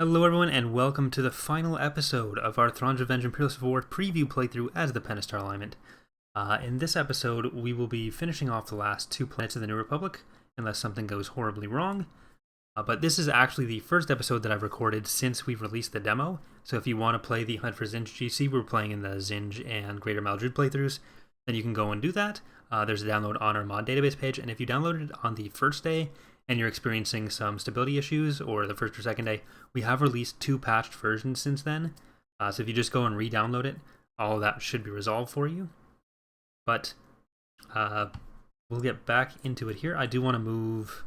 Hello everyone and welcome to the final episode of our Thrawn's Revenge Imperialist War preview playthrough as the Pentastar alignment. In this episode, we will be finishing off the last two planets of the New Republic, unless something goes horribly wrong. But this is actually the first episode that I've recorded since we've released the demo, so if you want to play the Hunt for Zinj GC, we're playing in the Zinj and Greater Maldred playthroughs, then you can go and do that. There's a download on our mod database page, and if you downloaded it on the first day, and you're experiencing some stability issues, or the first or second day, we have released two patched versions since then. So if you just go and re-download it, all of that should be resolved for you. But we'll get back into it here. I do want to move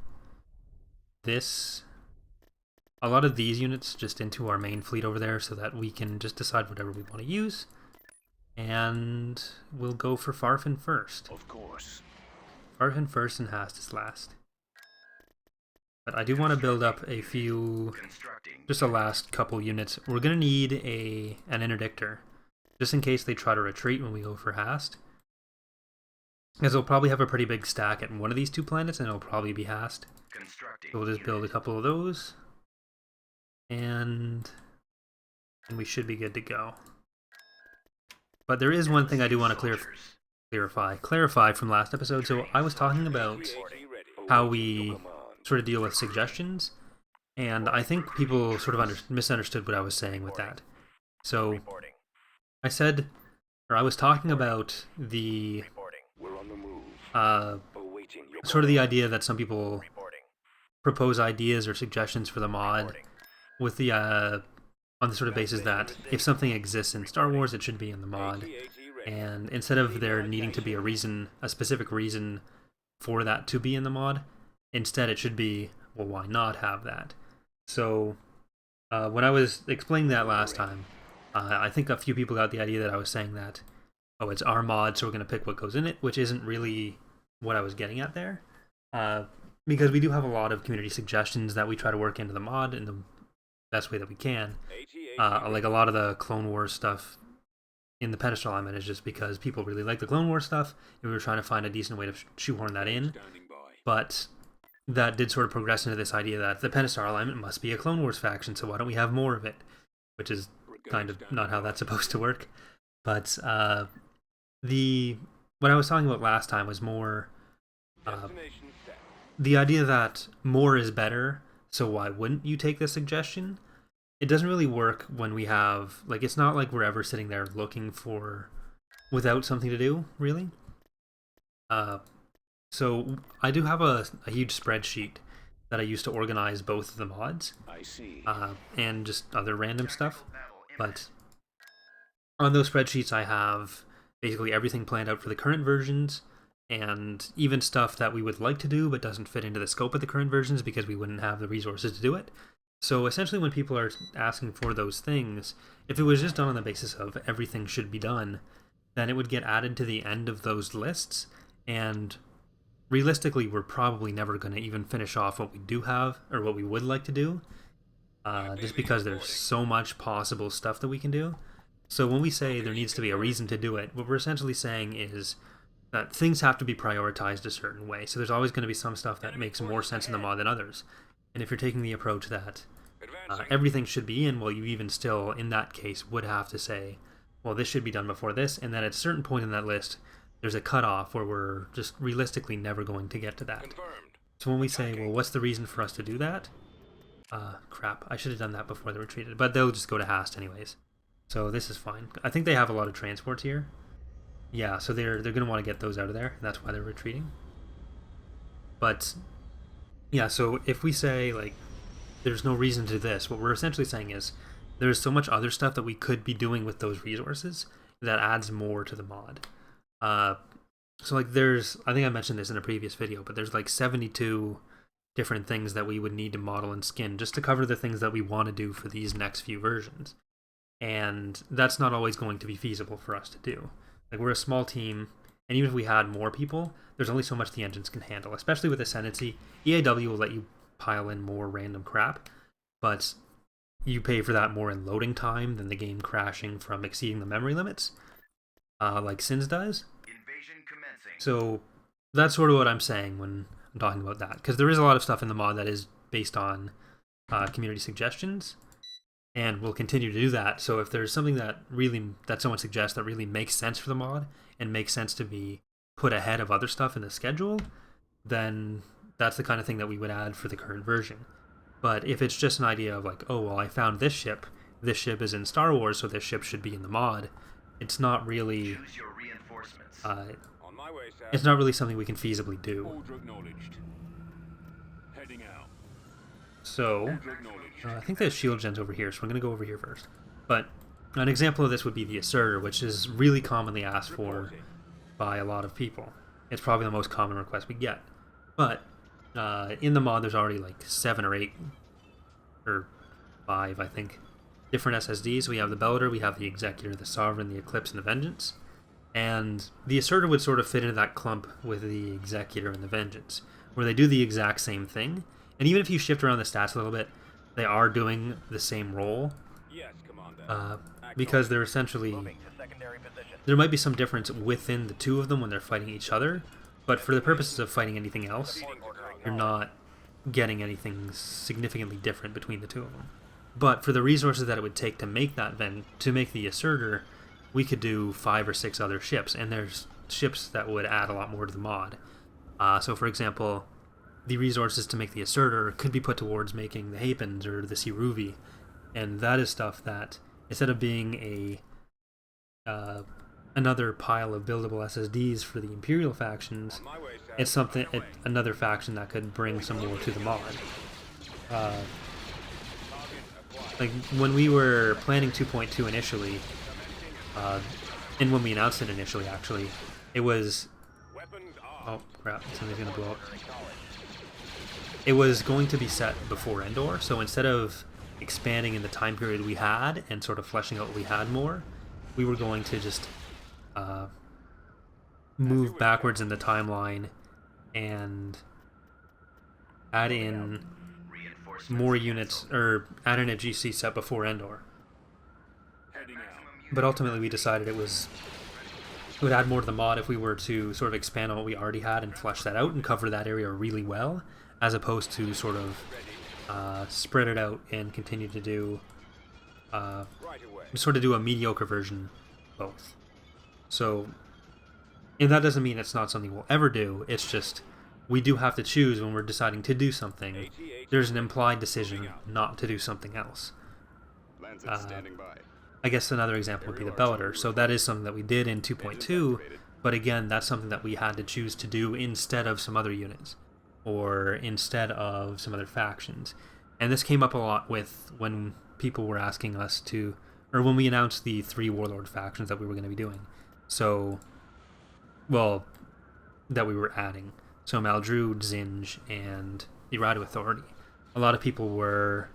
a lot of these units just into our main fleet over there so that we can just decide whatever we want to use. And we'll go for FARAFIN first. Of course. FARAFIN first and HAST is last. But I do want to build up a few, just a last couple units. We're going to need an interdictor, just in case they try to retreat when we go for HAST. Because they'll probably have a pretty big stack at one of these two planets, and it'll probably be HAST. So we'll just build a couple of those, and we should be good to go. But there is one thing I do want to clarify from last episode. So I was talking about how we sort of deal with suggestions, and I think people sort of misunderstood what I was saying with that. So I said, or I was talking about the sort of the idea that some people propose ideas or suggestions for the mod with the on the sort of basis that if something exists in Star Wars, it should be in the mod, and instead of there needing to be a specific reason for that to be in the mod, instead it should be, well, why not have that? So when I was explaining that last time, I think a few people got the idea that I was saying that, oh, it's our mod, so we're going to pick what goes in it, which isn't really what I was getting at there. Because we do have a lot of community suggestions that we try to work into the mod in the best way that we can. Like a lot of the Clone Wars stuff in the Pentastar alignment is just because people really like the Clone Wars stuff, and we were trying to find a decent way to shoehorn that in. But that did sort of progress into this idea that the Pentastar alignment must be a Clone Wars faction, so why don't we have more of it? Which is kind of not how that's supposed to work. But what I was talking about last time was more the idea that more is better, so why wouldn't you take the suggestion? It doesn't really work when we have, like, it's not like we're ever sitting there looking without something to do, really. So I do have a huge spreadsheet that I use to organize both of the mods, and just other random stuff. But on those spreadsheets, I have basically everything planned out for the current versions, and even stuff that we would like to do but doesn't fit into the scope of the current versions because we wouldn't have the resources to do it. So essentially, when people are asking for those things, if it was just done on the basis of everything should be done, then it would get added to the end of those lists, and realistically, we're probably never going to even finish off what we do have, or what we would like to do, just because there's so much possible stuff that we can do. So when we say there needs to be a reason to do it, what we're essentially saying is that things have to be prioritized a certain way. So there's always going to be some stuff that makes more sense in the mod than others. And if you're taking the approach that everything should be in, well, you even still, in that case, would have to say, well, this should be done before this, and then at a certain point in that list, there's a cutoff where we're just realistically never going to get to that. So when we say, well, what's the reason for us to do that? Crap, I should have done that before they retreated, but they'll just go to HAST anyways. So this is fine. I think they have a lot of transports here. Yeah, so they're going to want to get those out of there, and that's why they're retreating. But yeah, so if we say, like, there's no reason to this, what we're essentially saying is there's so much other stuff that we could be doing with those resources that adds more to the mod. So like I think I mentioned this in a previous video, but there's like 72 different things that we would need to model and skin just to cover the things that we want to do for these next few versions. And that's not always going to be feasible for us to do. Like, we're a small team, and even if we had more people, there's only so much the engines can handle, especially with Ascendancy. EAW will let you pile in more random crap, but you pay for that more in loading time than the game crashing from exceeding the memory limits, like Sins does. So that's sort of what I'm saying when I'm talking about that, because there is a lot of stuff in the mod that is based on community suggestions, and we'll continue to do that. So if there's something that someone suggests that really makes sense for the mod and makes sense to be put ahead of other stuff in the schedule, then that's the kind of thing that we would add for the current version. But if it's just an idea of like, oh well, I found this ship is in Star Wars, so this ship should be in the mod, it's not really it's not really something we can feasibly do. So I think there's shield gens over here, so I'm going to go over here first. But an example of this would be the asserter, which is really commonly asked for by a lot of people. It's probably the most common request we get. But in the mod, there's already like 7 or 8 or 5, I think, different SSDs. We have the Bellator, we have the Executor, the Sovereign, the Eclipse, and the Vengeance. And the Asserter would sort of fit into that clump with the Executor and the Vengeance, where they do the exact same thing. And even if you shift around the stats a little bit, they are doing the same role. Because they're essentially... There might be some difference within the two of them when they're fighting each other, but for the purposes of fighting anything else, you're not getting anything significantly different between the two of them. But for the resources that it would take to make to make the Asserter, we could do 5 or 6 other ships, and there's ships that would add a lot more to the mod. So for example, the resources to make the Asserter could be put towards making the Hapens or the Siruvi, and that is stuff that, instead of being another pile of buildable SSDs for the Imperial factions, it's another faction that could bring some more to the mod. Like when we were planning 2.2 initially, and when we announced it initially, actually, it was... Oh crap, something's gonna blow up. It was going to be set before Endor, so instead of expanding in the time period we had and sort of fleshing out what we had more, we were going to just move backwards in the timeline and add in more units, or add in a GC set before Endor. But ultimately we decided it would add more to the mod if we were to sort of expand on what we already had and flesh that out and cover that area really well, as opposed to sort of spread it out and continue to do a mediocre version both. So, and that doesn't mean it's not something we'll ever do, it's just we do have to choose when we're deciding to do something. There's an implied decision not to do something else. I guess another example would be the Bellator. So that is something that we did in 2.2, but again, that's something that we had to choose to do instead of some other units, or instead of some other factions. And this came up a lot with when people were asking us to, or when we announced the 3 Warlord factions that we were going to be doing. So, well, that we were adding. So Maldru, Zinj, and Eriadu Authority. A lot of people were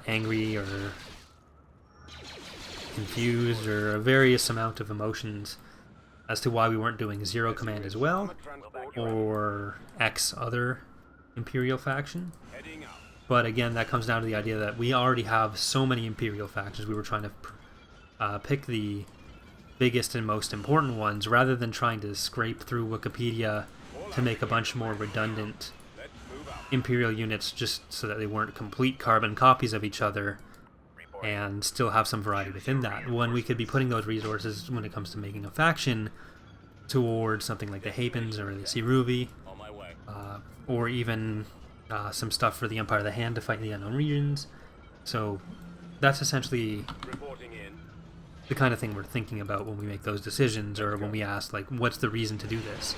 angry or confused or a various amount of emotions as to why we weren't doing Zero Command as well, or X other Imperial faction. But again, that comes down to the idea that we already have so many Imperial factions. We were trying to pick the biggest and most important ones, rather than trying to scrape through Wikipedia to make a bunch more redundant Imperial units just so that they weren't complete carbon copies of each other and still have some variety within that, when we could be putting those resources when it comes to making a faction towards something like the Hapens or the Siruvi, or even some stuff for the Empire of the Hand to fight in the Unknown Regions. So that's essentially the kind of thing we're thinking about when we make those decisions, or when we ask, like, what's the reason to do this?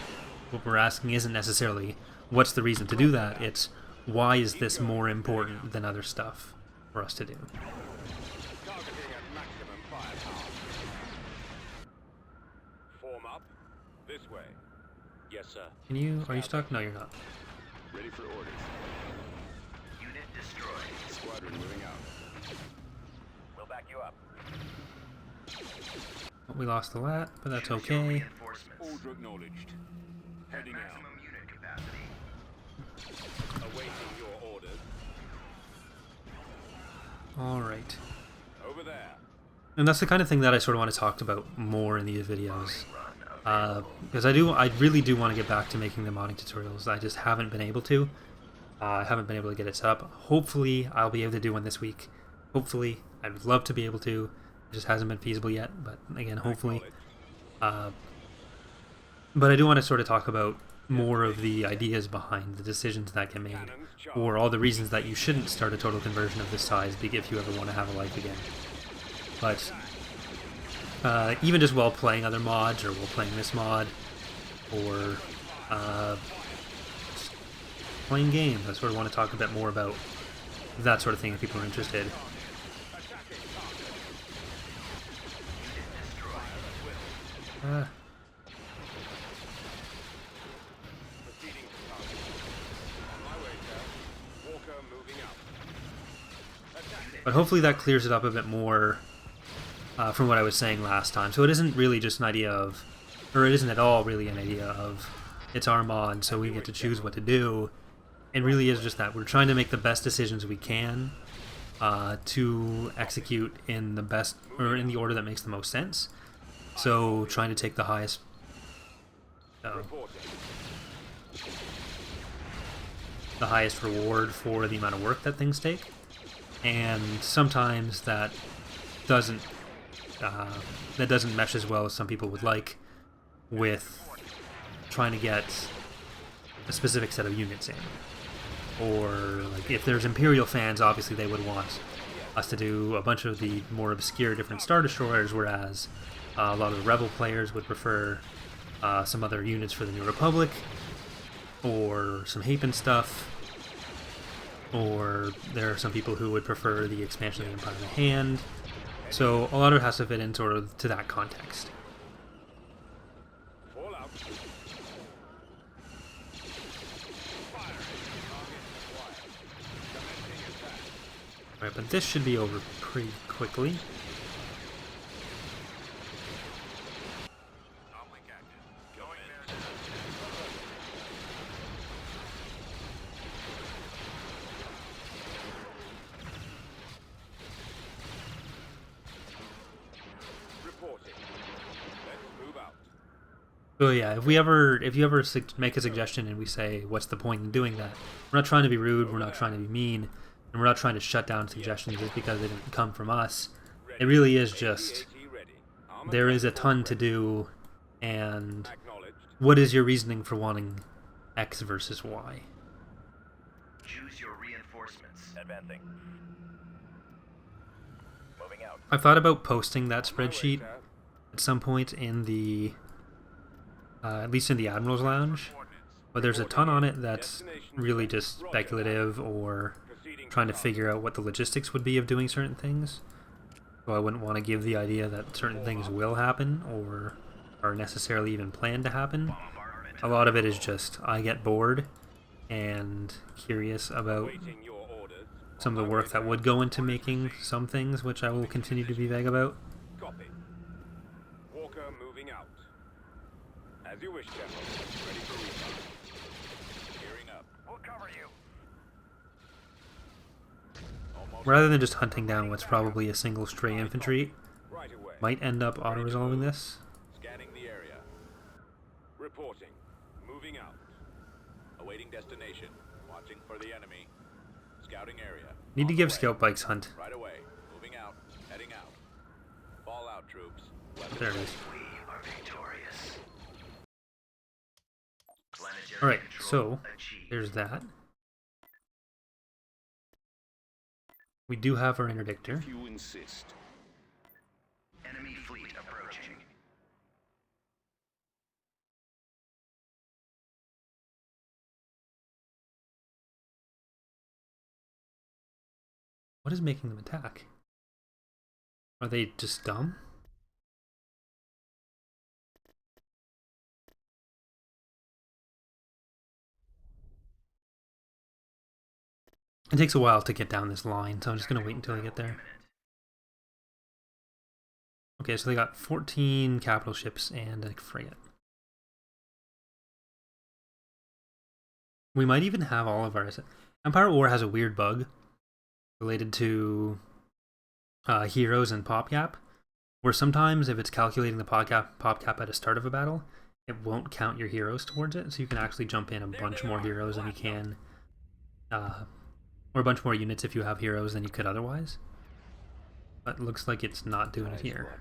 What we're asking isn't necessarily what's the reason to do that, it's why is this more important than other stuff for us to do. Form up this way. Yes, sir. Are you stuck? No, you're not. Ready for orders. Unit destroyed. Squadron moving out. We'll back you up. Well, we lost the lat, but that's okay. Order acknowledged. Heading out. Unit capacity. Awaiting your orders. Alright. Over there. And that's the kind of thing that I sort of want to talk about more in these videos. Because I really do want to get back to making the modding tutorials. I just haven't been able to. I haven't been able to get it set up. Hopefully, I'll be able to do one this week. Hopefully. I'd love to be able to. It just hasn't been feasible yet, but again, hopefully. But I do want to sort of talk about more of the ideas behind the decisions that get made, or all the reasons that you shouldn't start a total conversion of this size if you ever want to have a life again. But even just while playing other mods, or while playing this mod, or just playing games, I sort of want to talk a bit more about that sort of thing if people are interested. But hopefully that clears it up a bit more from what I was saying last time. So it isn't really just an idea of, or it isn't at all really an idea of, it's our mod, so we get to choose what to do. It really is just that we're trying to make the best decisions we can to execute in the best, or in the order that makes the most sense. So trying to take the highest reward for the amount of work that things take. And sometimes that doesn't mesh as well as some people would like with trying to get a specific set of units in. Or like if there's Imperial fans, obviously they would want us to do a bunch of the more obscure different Star Destroyers, whereas a lot of the Rebel players would prefer some other units for the New Republic, or some Hapen stuff. Or there are some people who would prefer the expansion of the Empire in the Hand. So a lot of it has to fit in sort of to that context. Alright, but this should be over pretty quickly. So yeah, if you ever make a suggestion and we say, what's the point in doing that? We're not trying to be rude, we're not trying to be mean, and we're not trying to shut down suggestions just because they didn't come from us. It really is just, there is a ton to do, and what is your reasoning for wanting X versus Y? Choose your reinforcements. Advancing. Moving out. I've thought about posting that spreadsheet at some point in the at least in the Admiral's Lounge, but there's a ton on it that's really just speculative or trying to figure out what the logistics would be of doing certain things. So I wouldn't want to give the idea that certain things will happen or are necessarily even planned to happen. A lot of it is just I get bored and curious about some of the work that would go into making some things, which I will continue to be vague about. As you wish, General. Ready for recon. Gearing up. We'll cover you. Rather than just hunting down what's probably a single stray infantry, might end up auto-resolving this. Scanning the area. Reporting. Moving out. Awaiting destination. Watching for the enemy. Scouting area. Need to give scout bikes hunt. Right away. Moving out. Heading out. Fall out, troops. There it is. We are victorious. Alright, so there's that. We do have our interdictor. If you insist. Enemy fleet approaching. What is making them attack? Are they just dumb? It takes a while to get down this line, so I'm just going to wait until I get there. Okay, so they got 14 capital ships and a frigate. We might even have all of our... Empire at War has a weird bug related to heroes and pop cap, where sometimes if it's calculating the pop cap at the start of a battle, it won't count your heroes towards it, so you can actually jump in a bunch more heroes than you can... or a bunch more units if you have heroes than you could otherwise. But it looks like it's not doing it here.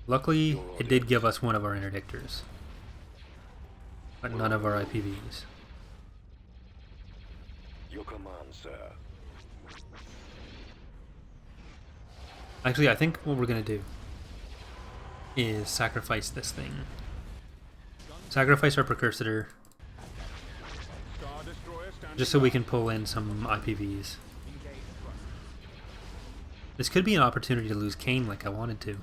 Luckily, it did give us one of our interdictors, but none of our IPVs. Your command, sir. Actually, I think what we're gonna do is sacrifice this thing. Sacrifice our precursor, just so we can pull in some IPVs. This could be an opportunity to lose Kane like I wanted to.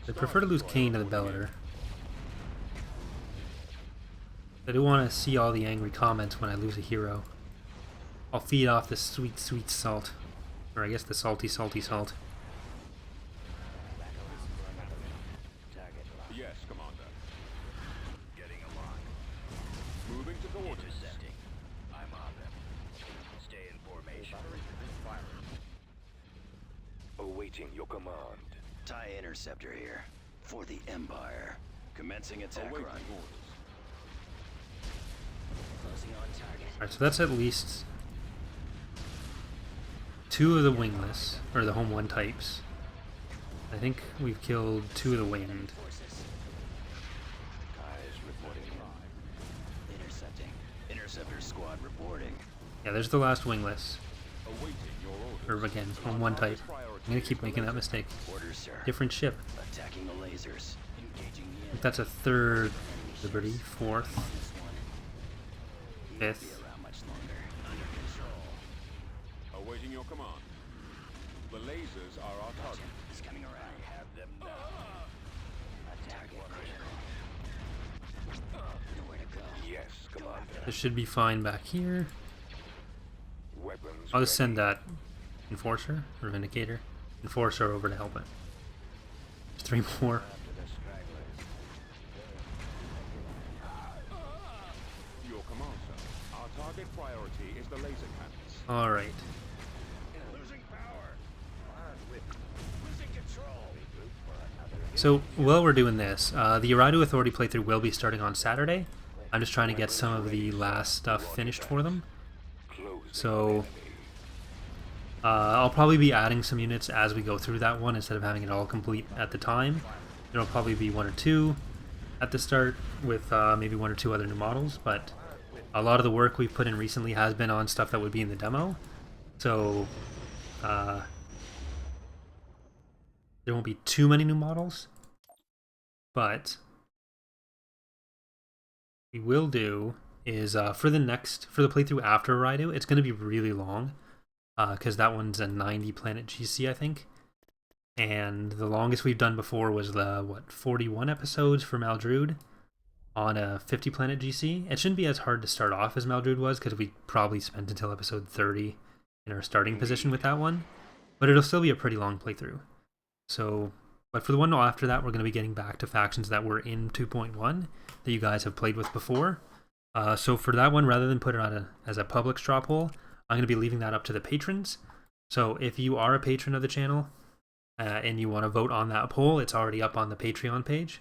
I prefer to lose Kane to the Bellator. I do want to see all the angry comments when I lose a hero. I'll feed off the sweet, sweet salt. Or I guess the salty, salty salt. Yes, Commander. Getting a line. Moving to coordinates. Intercepting. I'm on them. Stay in formation. Awaiting your command. TIE interceptor here. For the Empire. Commencing attack run. Closing on target. Alright, so that's at least 2 of the wingless, or the home 1 types. I think we've killed 2 of the winged. Intercepting. Interceptor squad reporting. Yeah, there's the last wingless. Or again, home 1 type. I'm gonna keep making that mistake. Orders, sir. Different ship. Attacking the lasers. Engaging I think that's a 3rd Liberty, 4th, 5th. around much longer. Under control. Awaiting your command. The lasers are our target. It's coming around. I have them now. Target critical. Nowhere to go. Yes, Commander. This should be fine back here. Weapons. I'll just send that Enforcer, or Vindicator. Enforcer over to help it. There's 3 more. Your command, sir. Our target priority is the laser cannons. Alright. Losing power. Losing control. So, while we're doing this, the Eriadu Authority playthrough will be starting on Saturday. I'm just trying to get some of the last stuff finished for them. So, I'll probably be adding some units as we go through that one instead of having it all complete at the time. There'll probably be 1 or 2 at the start with maybe 1 or 2 other new models, but a lot of the work we've put in recently has been on stuff that would be in the demo. So, there won't be too many new models, but what we will do is for the playthrough after Eriadu, it's going to be really long because that one's a 90 planet GC, I think, and the longest we've done before was the 41 episodes for Maldrude on a 50 planet GC. It shouldn't be as hard to start off as Maldrude was because we probably spent until episode 30 in our starting position with that one, but it'll still be a pretty long playthrough. So, but for the one after that, we're going to be getting back to factions that were in 2.1 that you guys have played with before. So for that one, rather than put it on as a public straw poll, I'm going to be leaving that up to the patrons. So if you are a patron of the channel and you want to vote on that poll, it's already up on the Patreon page.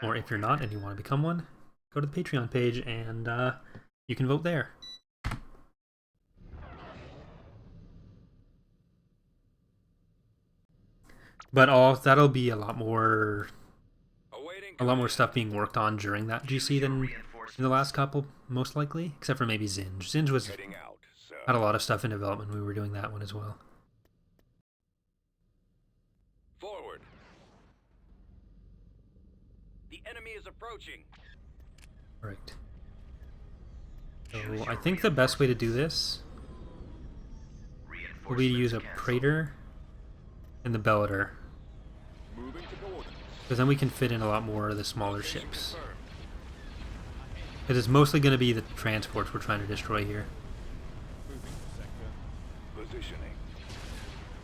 Or if you're not and you want to become one, go to the Patreon page and you can vote there. But that'll be a lot more stuff being worked on during that GC than in the last couple, most likely, except for maybe Zinj. Zinj had a lot of stuff in development when we were doing that one as well. Forward. The enemy is approaching. Right. So I think the best way to do this will be to use a Praetor and the Bellator, because then we can fit in a lot more of the smaller ships. Because it's mostly going to be the transports we're trying to destroy here.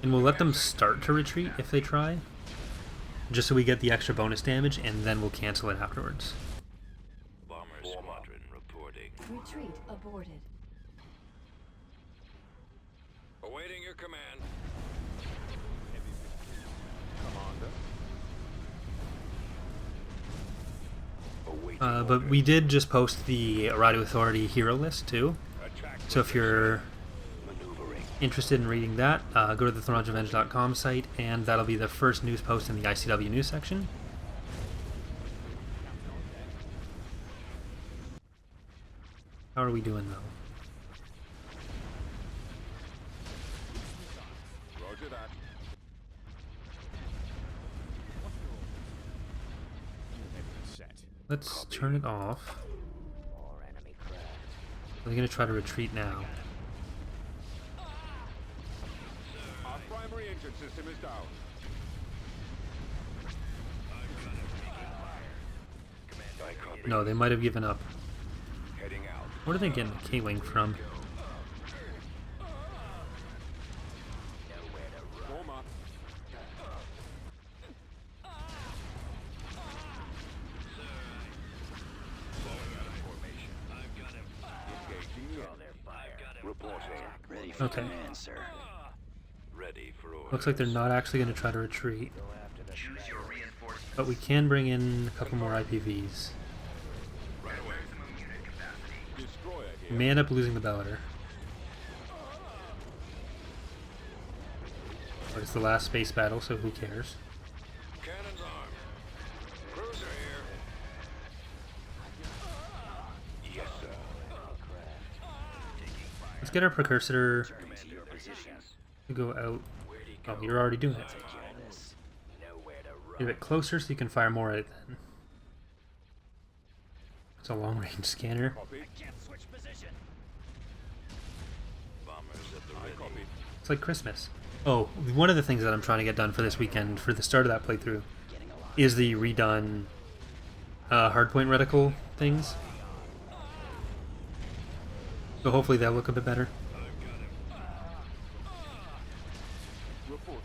And we'll let them start to retreat if they try, just so we get the extra bonus damage, and then we'll cancel it afterwards. Bomber squadron reporting. Retreat aborted. Awaiting your command. Commander. But we did just post the Eriadu Authority hero list too. So if you're interested in reading that, go to the thrawnsrevenge.com site, and that'll be the first news post in the ICW news section. How are we doing though? Roger that. Let's turn it off. Are they going to try to retreat now? Our primary engine system is down. No, they might have given up. Heading out. Where are they getting a K-Wing from? Form up. Engaging the enemy. Reporting. Ready for Okay. command, sir. Ready for orders. Looks like they're not actually going to try to retreat. Choose your reinforcements. But we can bring in a couple more IPVs. Right away. Maximum unit capacity. Destroyer We here. may end up losing the Bellator. But it's the last space battle, so who cares? Cannons armed. Cruiser here. Yes, sir. Let's get our precursor Turning to your position. to go out. Oh, you're already doing it. Take care of this. Nowhere to run. Get a bit closer so you can fire more at it then. It's a long-range scanner. Copy. Can't switch position. Bombers at the ready. Copy. It's like Christmas. Oh, one of the things that I'm trying to get done for this weekend, for the start of that playthrough, Getting alive. is the redone hardpoint reticle things. So hopefully they'll look a bit better. Reporting.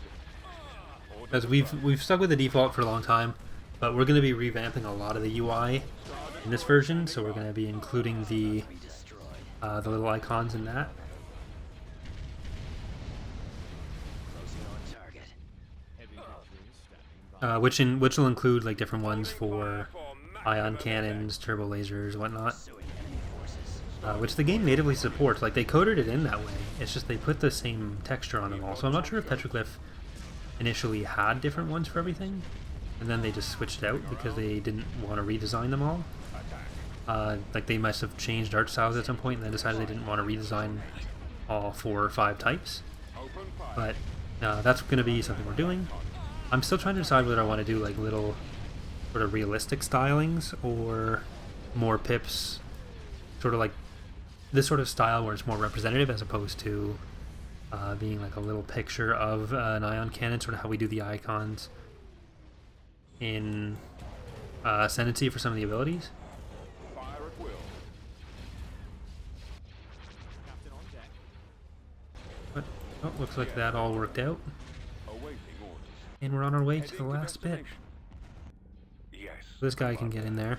Because we've stuck with the default for a long time, but we're going to be revamping a lot of the UI in this version, so we're going to be including the Be destroyed. the little icons in that. Closing on target. Which will include like different ones for ion cannons, turbo lasers, whatnot. Pursuing enemy forces. Which the game natively supports. Like they coded it in that way. It's just they put the same texture on them all. So I'm not sure if Petroglyph initially had different ones for everything, and then they just switched it out because they didn't want to redesign them all. Like they must have changed art styles at some point and then decided they didn't want to redesign all 4 or 5 types. Open fire. But that's going to be something we're doing. I'm still trying to decide whether I want to do like little sort of realistic stylings or more pips, sort of like this sort of style where it's more representative as opposed to being like a little picture of an ion cannon, sort of how we do the icons in Ascendancy for some of the abilities. Fire at will. But oh, looks like that all worked out, Awaiting orders. and we're on our way to Heading the last bit. destination. Yes. This guy can get in there.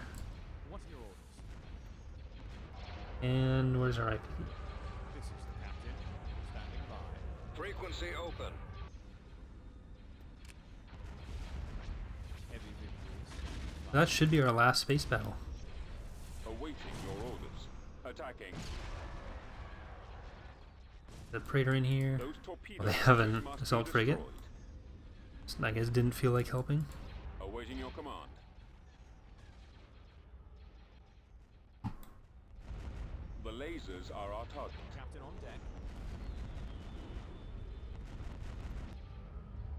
What are your orders? And where's our IP? This is the captain. Standing by. Frequency open. Heavy victories. That should be our last space battle. Awaiting your orders. Attacking. The Praetor in here. Those torpedoes. Well, they have an must be assault frigate. destroyed. I guess didn't feel like helping. Awaiting your command. The lasers are our target. Captain on deck.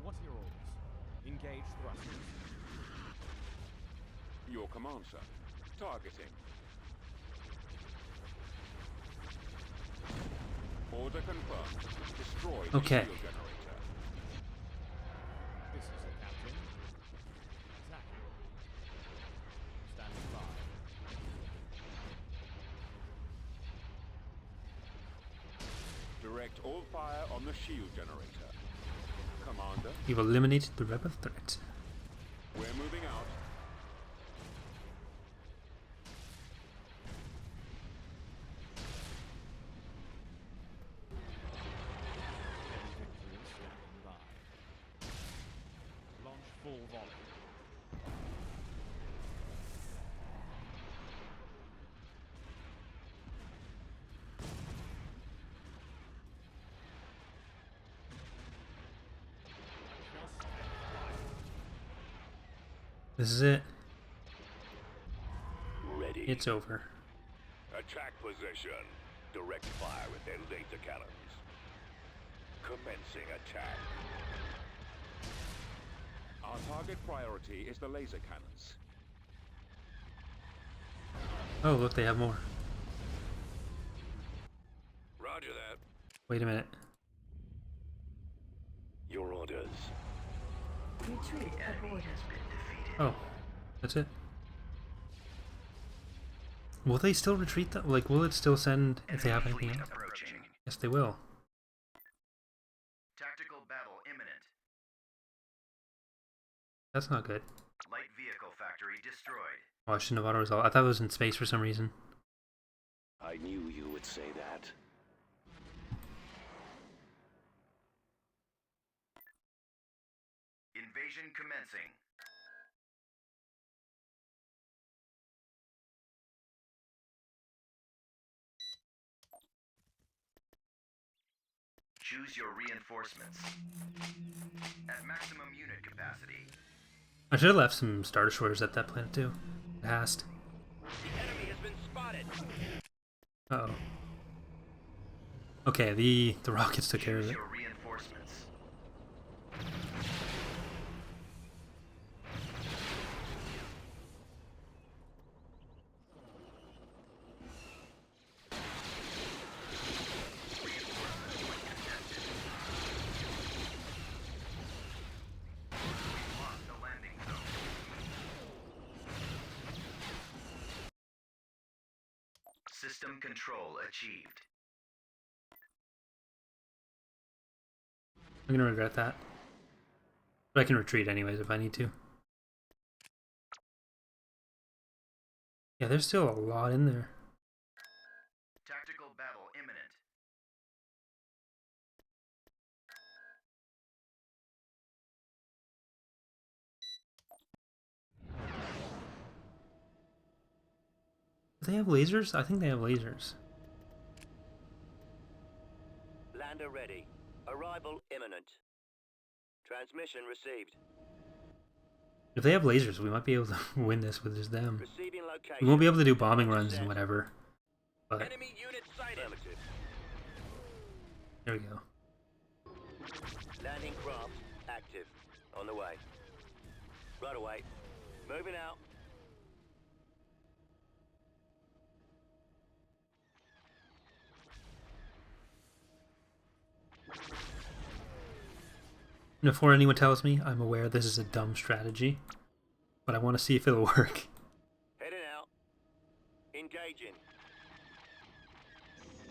What are your orders? Engage thrusters. Your command, sir. Targeting. Order confirmed. Destroy the Okay. shield generator. This is the captain. Attacking. Standing by. Direct all fire on the shield generator. Commander, You've eliminated the rebel threat. we're moving out. Heavy victories. Standing by. Launch full volley. This is it. Ready. It's over. Attack position. Direct fire with their laser cannons. Commencing attack. Our target priority is the laser cannons. Oh, look, they have more. Roger that. Wait a minute. Your orders. Retreat abort has been defeated. Oh, that's it. Will they still retreat though? Like, will it still send if they have anything else? Approaching. Yes, they will. Tactical battle imminent. That's not good. Light vehicle factory destroyed. Oh, I shouldn't have auto-resolved. I thought it was in space for some reason. I knew you would say that. Invasion commencing. Choose your reinforcements. At maximum unit capacity. I should have left some Star Destroyers at that planet too. HAST. The enemy has been spotted. Uh oh. Okay, the rockets took care of Choose it. your reinforcements. We've lost the landing zone. System control achieved. I'm gonna regret that. But I can retreat anyways if I need to. Yeah, there's still a lot in there. Tactical battle imminent. Do they have lasers? I think they have lasers. Lander ready. Arrival imminent. Transmission received. If they have lasers, we might be able to win this with just them. Receiving location. We won't be able to do bombing runs and whatever. But Enemy unit sighted. Affirmative. there we go. Landing craft active. On the way. Right away. Moving out. And before anyone tells me, I'm aware this is a dumb strategy, but I want to see if it'll work. Heading out. Engaging.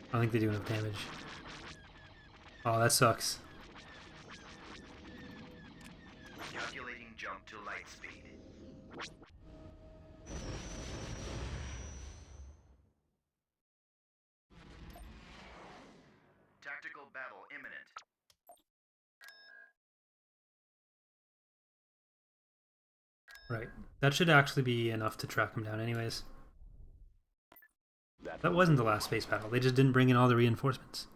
I don't think they do enough damage. Oh, that sucks. Calculating jump to light speed. Tactical battle imminent. Right. That should actually be enough to track them down anyways. That wasn't the last space battle. They just didn't bring in all the reinforcements.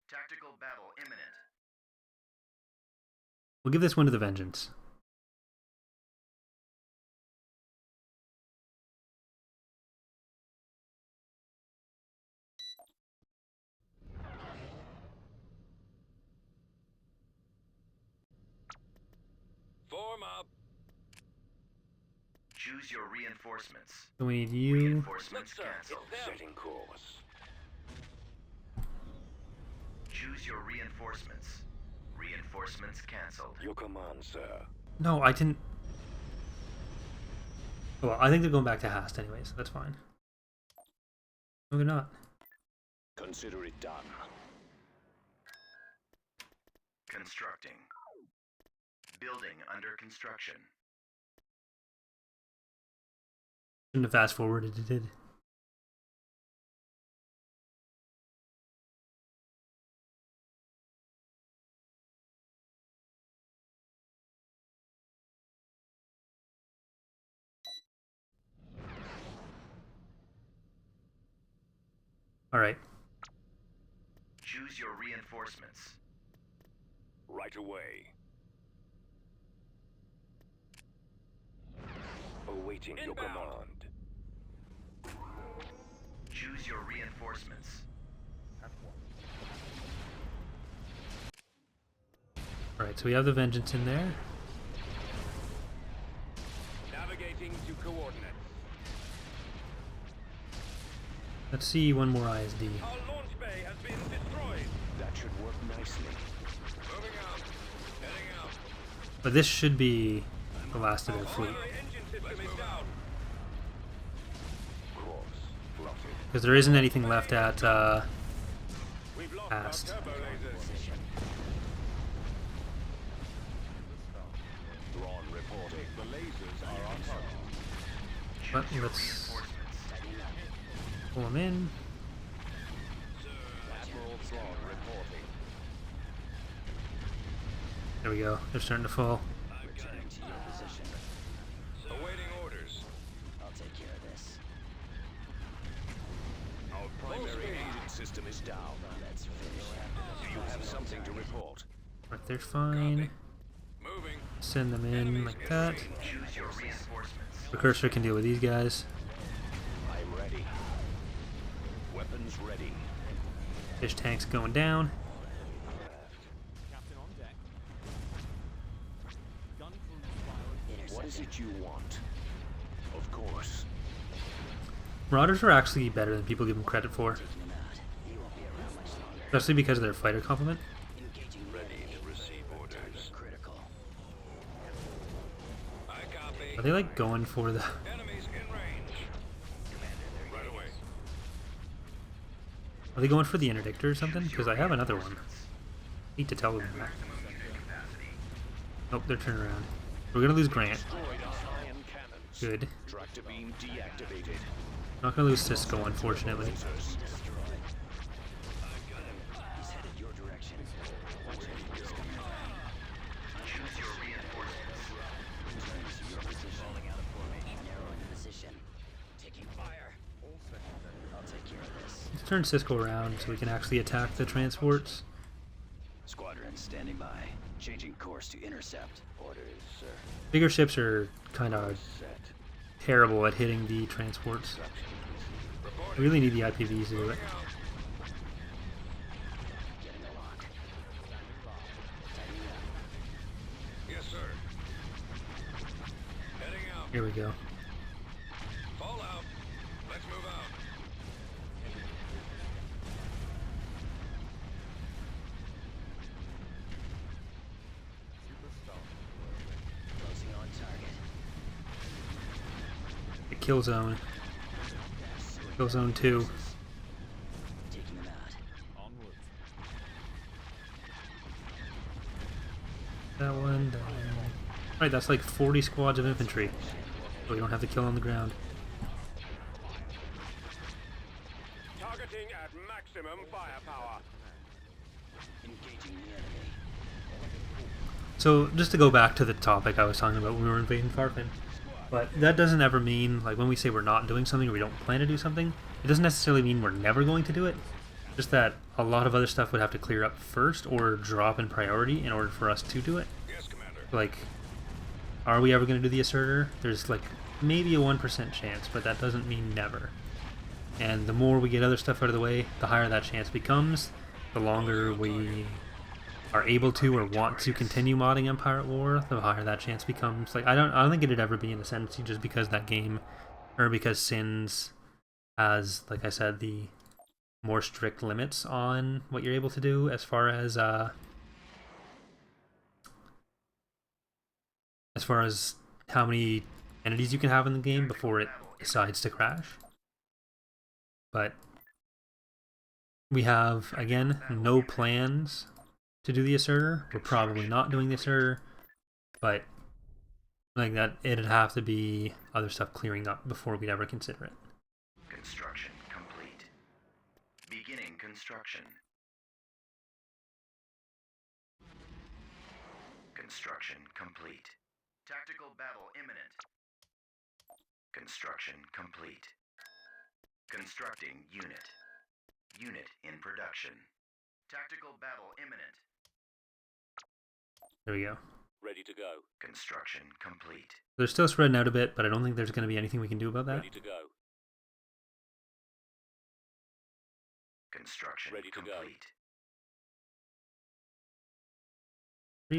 Tactical battle imminent. We'll give this one to the Vengeance. Form up. Choose your reinforcements. So we need you. Reinforcements Sir, cancelled. it's setting course. Choose your reinforcements. Reinforcements cancelled. Your command, sir. No, I didn't. Well, I think they're going back to HAST anyways. That's fine. No, they're not. Consider it done. Constructing. Building under construction. Shouldn't have fast forwarded, it did. Alright. Choose your reinforcements. Right away. Awaiting your command. Choose your reinforcements. Alright, so we have the Vengeance in there. Navigating to coordinates. Let's see one more ISD. Our launch bay has been destroyed. That should work nicely. Moving out. Heading out. But this should be the last of their fleet. Auxiliary engine system is down. Course plotted. Because there isn't anything left at We've lost HAST. our turbo lasers. Thrawn reporting. The lasers are on target. But let's pull them in. Admiral Thrawn reporting. There we go. They're starting to fall. Returning to your position. Awaiting orders. I'll take care of this. Our primary engine system is down. Let's finish. Do you have something to report? Right, they're fine. Moving. Send them in like that. Choose your reinforcements. The cursor can deal with these guys. I'm ready. Weapons ready. Fish tank's going down. Captain on deck. Gun crew firing. What is it you want? Of course. Marauders are actually better than people give them credit for. Taking them out. He won't be around much longer. Especially because of their fighter complement. Engaging the Ready enemy. to receive orders. Critical. I copy. Are they like going for the... Enemies in range. Right away. Are they going for the interdictor or something? Because I have another one. Need to tell them that. Nope, they're turning around. We're gonna lose Grant. Destroyed our ion cannons. Good. Tractor beam deactivated. Not gonna lose Cisco, unfortunately. Lasers. He's headed your direction. Choose your reinforcements. Returning to your position. Falling out of formation. Narrowing the position. Taking fire. I'll take care of this. Let's turn Cisco around so we can actually attack the transports. Squadron standing by. Changing course to intercept. Orders, sir. Bigger ships are kind of Set. terrible at hitting the transports. We really need the IPVs to do it. Getting a lock. Tightening up. Yes, sir. Heading out. Here we go. Fall out. Let's move out. Closing on target. The kill zone. Kill zone 2. Taking them out. Onwards. That one down. Right, that's like 40 squads of infantry. So we don't have to kill on the ground. Targeting at maximum firepower. Engaging the enemy. So, just to go back to the topic I was talking about when we were invading FARAFIN, but that doesn't ever mean, like when we say we're not doing something or we don't plan to do something, it doesn't necessarily mean we're never going to do it. Just that a lot of other stuff would have to clear up first or drop in priority in order for us to do it. Yes, Commander. Like, are we ever going to do the asserter? There's like maybe a 1% chance, but that doesn't mean never. And the more we get other stuff out of the way, the higher that chance becomes, the longer we are able to or want to continue modding Empire at War, the higher that chance becomes. Like I don't think it'd ever be an ascendancy just because that game, or because Sins has, like I said, the more strict limits on what you're able to do as far as how many entities you can have in the game before it decides to crash. But we have, again, no plans to do the asserter. We're probably not doing the asserter, but like that, it'd have to be other stuff clearing up before we'd ever consider it. Construction complete. Beginning construction. Construction complete. Tactical battle imminent. Construction complete. Constructing unit. Unit in production. Tactical battle imminent. There we go. Ready to go. Construction complete. They're still spreading out a bit, but I don't think there's going to be anything we can do about that. Ready to go. Construction Ready to go. complete.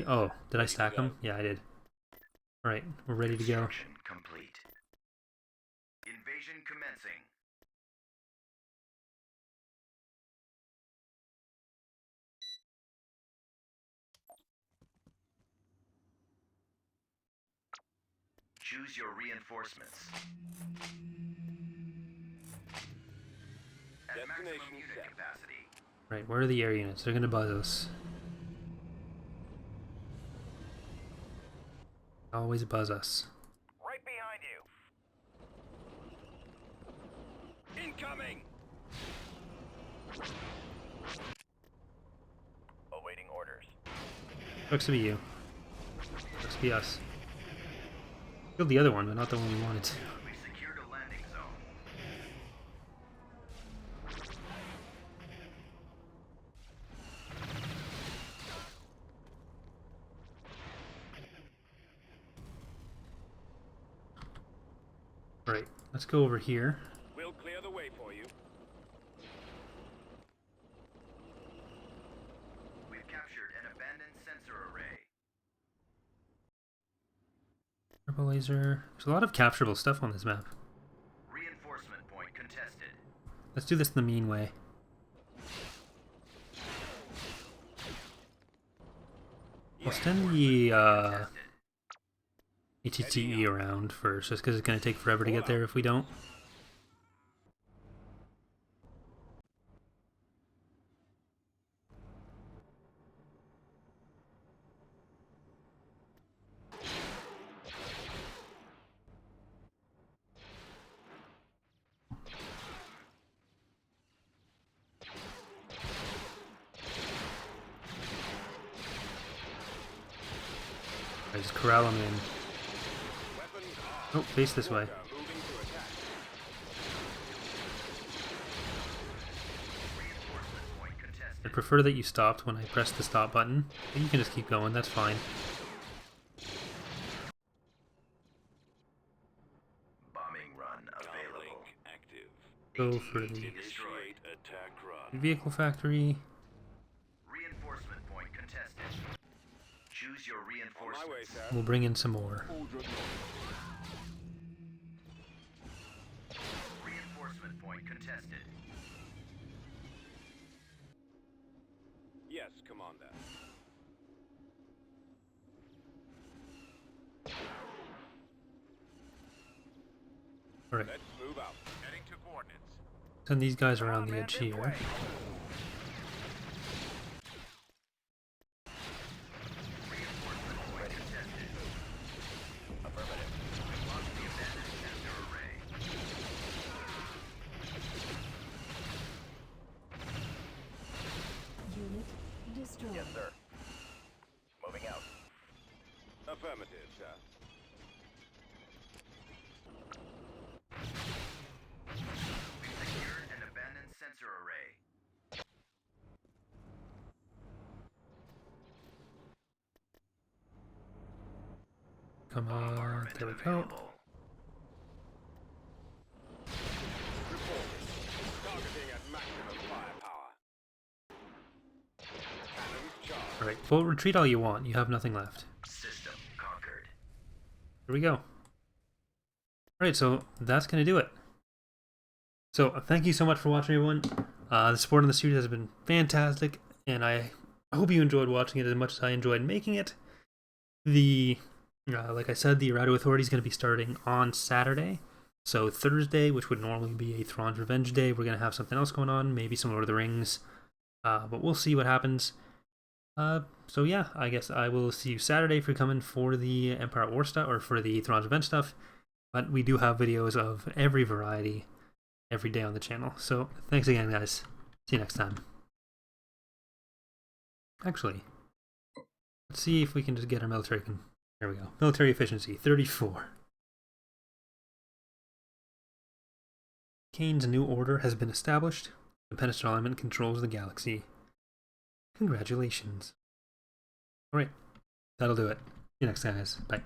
Oh, did I Ready to stack go. them? Yeah, I did. Alright, we're ready to go. Construction complete. Invasion commencing. Choose your reinforcements. At maximum Destination unit set. capacity. Right, where are the air units? They're going to buzz us. Always buzz us. Right behind you. Incoming. Awaiting orders. Looks to be you. Looks to be us. Killed the other one, but not the one we wanted to. We secured a landing zone. Right, let's go over here. We'll clear the way for you. We've captured an abandoned sensor array. Turbo laser. There's a lot of capturable stuff on this map. Reinforcement point contested. Let's do this the mean way. I'll send the Contested. ATTE around first, just because it's going to take forever to get there if we don't. I just corral them in. Weapons Oh, face this way. moving to attack. Reinforcement point contested. I'd prefer that you stopped when I pressed the stop button. But you can just keep going, that's fine. Bombing run available. Link active. Go for the Initiate attack run. vehicle factory. Reinforcement point contested. Choose your On my way, reinforcements. sir. We'll bring in some more. All dreadnought. Reinforcement point contested. Yes, Commander. Alright, Let's move out. Heading to coordinates. send these guys around the edge here. Reinforcement point contested. Affirmative. We lost the abandoned sensor array. Unit destroyed. Yes, sir. Moving out. Affirmative, sir. We secured an abandoned sensor array. Come on, Bombardment there we go. available. Targeting at maximum firepower. Cannons charged. Alright, well, retreat all you want. You have nothing left. System conquered. Here we go. Alright, so that's going to do it. So, thank you so much for watching, everyone. The support on the series has been fantastic, and I hope you enjoyed watching it as much as I enjoyed making it. Like I said, the Eriadu Authority is going to be starting on Saturday. So Thursday, which would normally be a Thrawn's Revenge Day, we're going to have something else going on, maybe some Lord of the Rings. But we'll see what happens. So yeah, I guess I will see you Saturday if you're coming for the Empire at War stuff, or for the Thrawn's Revenge stuff. But we do have videos of every variety every day on the channel. So thanks again, guys. See you next time. Actually, let's see if we can just get our military. There we go. Military efficiency, 34. Kane's new order has been established. The Pentastar element controls the galaxy. Congratulations. Alright, that'll do it. you next time, guys. Bye.